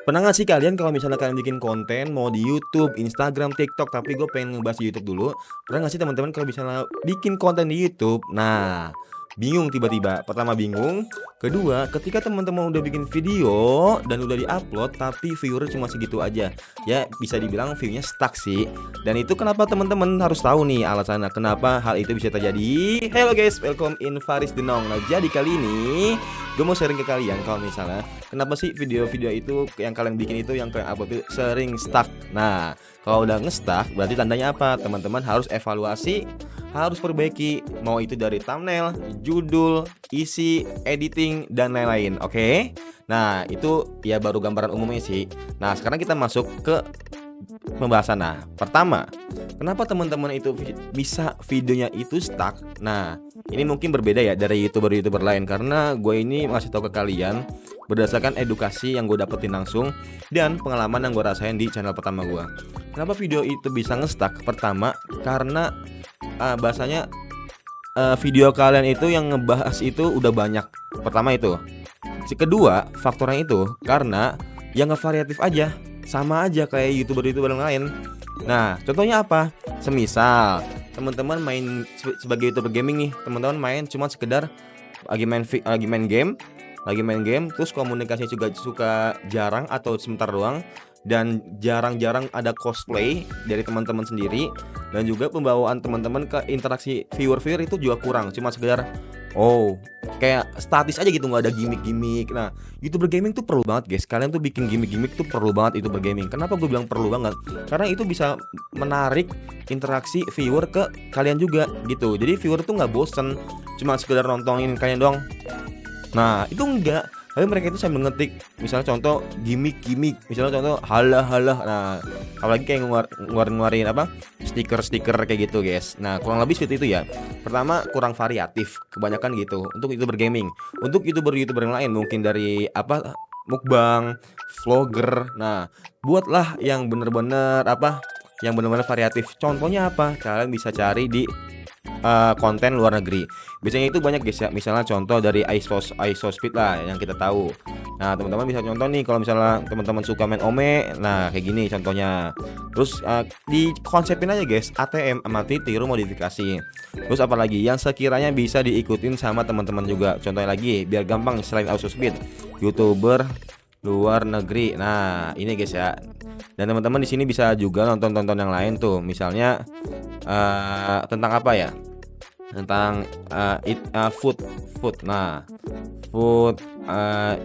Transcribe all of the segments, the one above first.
Pernah nggak sih kalian kalau misalnya kalian bikin konten mau di YouTube, Instagram, TikTok, tapi gue pengen ngebahas di YouTube dulu. Pernah nggak sih teman-teman kalau misalnya bikin konten di YouTube, nah bingung tiba-tiba. Pertama bingung, kedua ketika teman-teman udah bikin video dan udah diupload tapi viewer cuma segitu aja. Ya bisa dibilang viewnya stuck sih. Dan itu kenapa teman-teman harus tahu nih alasannya kenapa hal itu bisa terjadi. Hello guys, welcome in Faris Denong. Nah jadi kali ini gue mau sharing ke kalian kalau misalnya kenapa sih video-video itu yang kalian bikin itu yang kayak apa tuh sering stuck. Nah, kalau udah nge-stuck berarti tandanya apa? Teman-teman harus evaluasi, harus perbaiki, mau itu dari thumbnail, judul, isi, editing dan lain-lain. Oke? Nah, itu ya baru gambaran umumnya sih. Nah, sekarang kita masuk ke pembahasan. Nah, pertama, kenapa teman-teman itu bisa videonya itu stuck? Nah, ini mungkin berbeda ya dari youtuber-youtuber lain karena gue ini masih tahu ke kalian berdasarkan edukasi yang gue dapetin langsung dan pengalaman yang gue rasain di channel pertama gue. Kenapa video itu bisa nge-stuck? Pertama, karena bahasanya video kalian itu yang ngebahas itu udah banyak. Pertama itu. Kedua, faktornya itu karena yang ngevariatif aja, sama aja kayak youtuber-youtuber yang lain. Nah, contohnya apa? Semisal teman-teman main sebagai youtuber gaming nih, teman-teman main cuma sekedar lagi main game, terus komunikasinya juga suka jarang atau sebentar doang, dan jarang-jarang ada cosplay dari teman-teman sendiri, dan juga pembawaan teman-teman ke interaksi viewer itu juga kurang, cuma sekedar kayak statis aja gitu, nggak ada gimmick-gimmick. Nah, youtuber gaming tuh perlu banget guys, kalian tuh bikin gimmick-gimmick tuh perlu banget youtuber gaming. Kenapa gue bilang perlu banget? Karena itu bisa menarik interaksi viewer ke kalian juga gitu. Jadi viewer tuh nggak bosen cuma sekedar nontonin kalian doang. Nah itu enggak, tapi mereka itu sambil ngetik misalnya contoh gimmick, misalnya contoh halah. Nah apalagi kayak ngeluarin apa stiker kayak gitu guys. Nah kurang lebih seperti itu ya. Pertama kurang variatif, kebanyakan gitu untuk youtuber gaming. Untuk youtuber yang lain mungkin dari apa mukbang, vlogger. Nah buatlah yang bener-bener yang bener-bener variatif. Contohnya apa? Kalian bisa cari di konten luar negeri. Biasanya itu banyak guys ya. Misalnya contoh dari iSoSpeed lah yang kita tahu. Nah, teman-teman bisa contoh nih kalau misalnya teman-teman suka main Ome, nah kayak gini contohnya. Terus di konsepin aja guys, ATM amati tiru modifikasi. Terus apalagi yang sekiranya bisa diikutin sama teman-teman juga. Contohnya lagi biar gampang selain iSoSpeed, YouTuber luar negeri. Nah, ini guys ya. Dan teman-teman di sini bisa juga nonton-tonton yang lain tuh. Misalnya tentang apa ya? Tentang food. Nah, food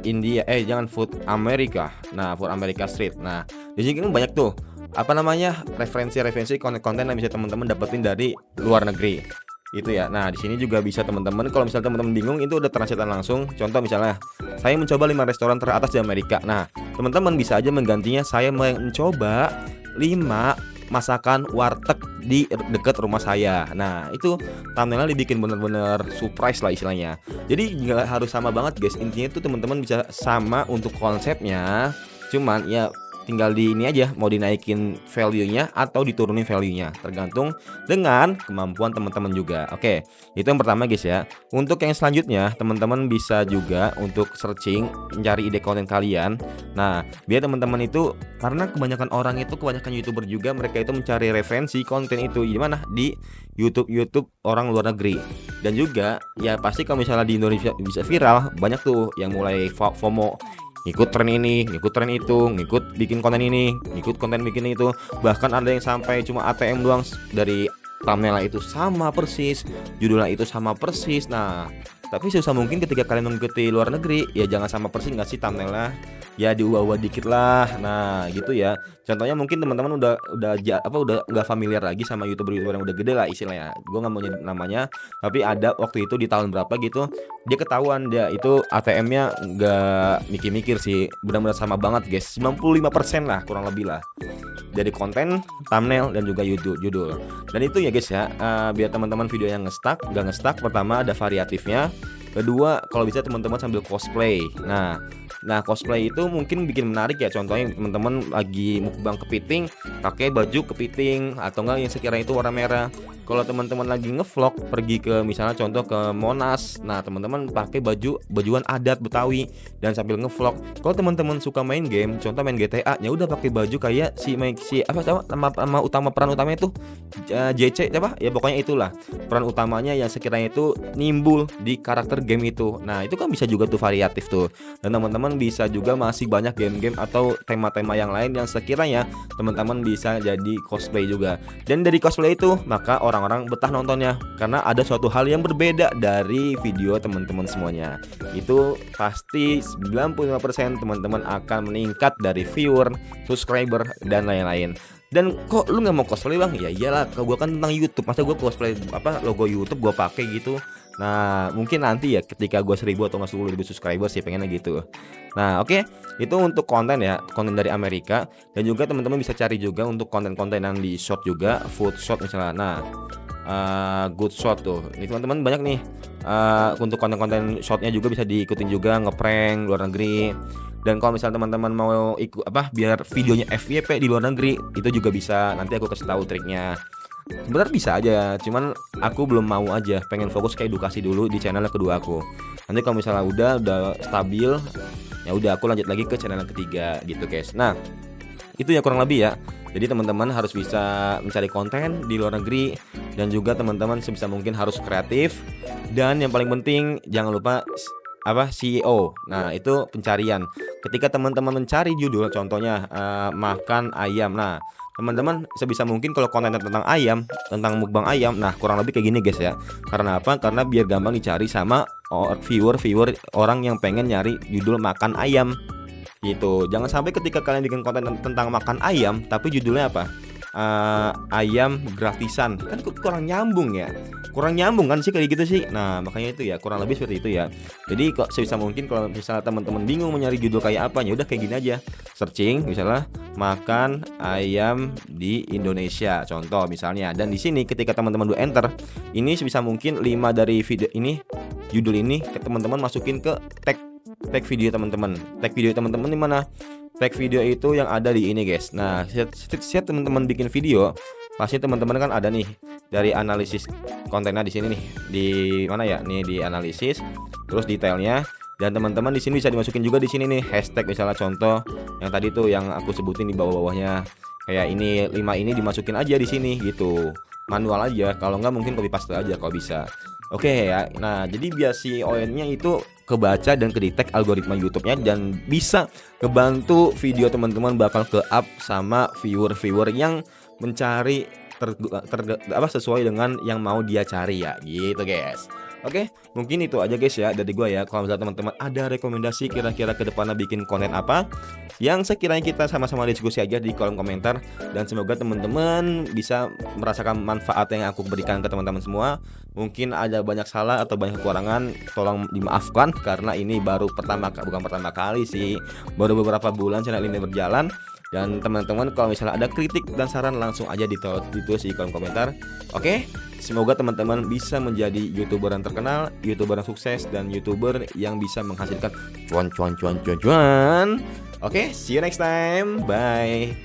India jangan food Amerika. Nah, food Amerika Street. Nah, di sini kan banyak tuh apa namanya referensi konten-konten yang bisa teman-teman dapetin dari luar negeri itu ya. Nah di sini juga bisa teman-teman kalau misalnya teman-teman bingung itu udah translatean langsung. Contoh misalnya saya mencoba 5 restoran teratas di Amerika. Nah teman-teman bisa aja menggantinya saya mencoba 5 masakan warteg di dekat rumah saya. Nah itu thumbnailnya dibikin bener-bener surprise lah istilahnya. Jadi nggak harus sama banget guys. Intinya itu teman-teman bisa sama untuk konsepnya. Cuman ya tinggal di ini aja mau dinaikin value-nya atau diturunin value-nya tergantung dengan kemampuan teman-teman juga. Oke, itu yang pertama guys ya. Untuk yang selanjutnya teman-teman bisa juga untuk searching mencari ide konten kalian. Nah, biar teman-teman itu karena kebanyakan YouTuber juga mereka itu mencari referensi konten itu di mana di YouTube orang luar negeri. Dan juga ya pasti kalau misalnya di Indonesia bisa viral, banyak tuh yang mulai FOMO, ngikut tren ini, ngikut tren itu, ngikut bikin konten ini, ngikut konten bikin itu. Bahkan ada yang sampai cuma ATM doang dari thumbnail itu sama persis, judulnya itu sama persis. Nah, tapi susah mungkin ketika kalian mengikuti luar negeri, ya jangan sama persis nggak sih thumbnailnya? Ya diubah-ubah dikit lah. Nah, gitu ya. Contohnya mungkin teman-teman udah nggak familiar lagi sama youtuber yang udah gede lah istilahnya. Gue nggak mau nyebut namanya, tapi ada waktu itu di tahun berapa gitu dia ketahuan dia itu ATM-nya nggak mikir-mikir sih, benar-benar sama banget guys, 95% lah kurang lebih lah dari konten, thumbnail dan juga judul. Dan itu ya guys ya, biar teman-teman video yang nggak nge-stuck, pertama ada variatifnya. Kedua, kalau bisa teman-teman sambil cosplay. Nah cosplay itu mungkin bikin menarik ya. Contohnya teman-teman lagi mukbang kepiting, pakai baju kepiting atau enggak yang sekiranya itu warna merah. kalau teman-teman lagi ngevlog pergi ke misalnya contoh ke Monas. Nah, teman-teman pakai bajuan adat Betawi dan sambil ngevlog. Kalau teman-teman suka main game, contoh main GTA, ya udah pakai baju kayak si apa nama peran utamanya itu JC apa? Ya pokoknya itulah. Peran utamanya yang sekiranya itu nimbul di karakter game itu. Nah, itu kan bisa juga tuh variatif tuh. Dan teman-teman bisa juga masih banyak game-game atau tema-tema yang lain yang sekiranya teman-teman bisa jadi cosplay juga. Dan dari cosplay itu maka orang-orang betah nontonnya karena ada suatu hal yang berbeda dari video teman-teman semuanya. Itu pasti 95% teman-teman akan meningkat dari viewer, subscriber dan lain-lain. Dan kok lu nggak mau cosplay bang? Ya iyalah, gua kan tentang YouTube, masa gua cosplay apa logo YouTube gua pakai gitu. Nah mungkin nanti ya ketika gua 1000 atau nggak 10.000 subscriber sih pengennya gitu. Nah oke, itu untuk konten ya, konten dari Amerika. Dan juga teman-teman bisa cari juga untuk konten-konten yang di shot juga, food shot misalnya. Nah good shot tuh, ini teman-teman banyak nih. Untuk konten-konten shotnya juga bisa diikutin juga, ngeprank luar negeri. Dan kalau misalnya teman-teman mau ikut apa biar videonya FYP di luar negeri, itu juga bisa. Nanti aku kasih tahu triknya. Sebenarnya bisa aja, cuman aku belum mau aja, pengen fokus ke edukasi dulu di channel kedua aku. Nanti kalau misalnya udah stabil, ya udah aku lanjut lagi ke channel yang ketiga gitu guys. Nah itu ya kurang lebih ya. Jadi teman-teman harus bisa mencari konten di luar negeri, dan juga teman-teman sebisa mungkin harus kreatif. Dan yang paling penting jangan lupa CEO. Nah itu pencarian. Ketika teman-teman mencari judul, contohnya makan ayam. Nah teman-teman sebisa mungkin kalau konten tentang ayam, tentang mukbang ayam, nah kurang lebih kayak gini guys ya. Karena apa? Karena biar gampang dicari sama viewer orang yang pengen nyari judul makan ayam gitu. Jangan sampai ketika kalian bikin konten tentang makan ayam tapi judulnya apa? Ayam gratisan, kan kurang nyambung ya, kurang nyambung kan sih kayak gitu sih. Nah makanya itu ya kurang lebih seperti itu ya. Jadi kok sebisa mungkin kalau misalnya teman-teman bingung mencari judul kayak apa, ya udah kayak gini aja, searching misalnya makan ayam di Indonesia contoh misalnya. Dan di sini ketika teman-teman udah enter, ini sebisa mungkin 5 dari video ini, judul ini teman-teman masukin ke tag video teman-teman. Tag video teman-teman di mana? Tag video itu yang ada di ini guys. Nah setiap teman-teman bikin video, pasti teman-teman kan ada nih dari analisis kontennya di sini nih, di mana ya nih, di analisis, terus detailnya. Dan teman-teman di sini bisa dimasukin juga di sini nih hashtag, misalnya contoh yang tadi tuh yang aku sebutin di bawah-bawahnya kayak ini, 5 ini dimasukin aja di sini gitu, manual aja. Kalau nggak mungkin copy paste aja kalau bisa. Oke ya. Nah jadi biar si ON-nya itu kebaca dan kedetek algoritma YouTube-nya, dan bisa kebantu video teman-teman bakal ke up sama viewer yang mencari sesuai dengan yang mau dia cari ya gitu guys. Oke, mungkin itu aja guys ya dari gua ya. Kalau misalnya teman-teman ada rekomendasi kira-kira ke depannya bikin konten apa yang sekiranya kita sama-sama diskusi aja di kolom komentar. Dan semoga teman-teman bisa merasakan manfaat yang aku berikan ke teman-teman semua. Mungkin ada banyak salah atau banyak kekurangan, tolong dimaafkan karena ini bukan pertama kali sih, baru beberapa bulan channel ini berjalan. Dan teman-teman kalau misalnya ada kritik dan saran langsung aja ditulis di kolom komentar. Oke, semoga teman-teman bisa menjadi YouTuber yang terkenal, YouTuber yang sukses, dan YouTuber yang bisa menghasilkan cuan. Oke, see you next time. Bye.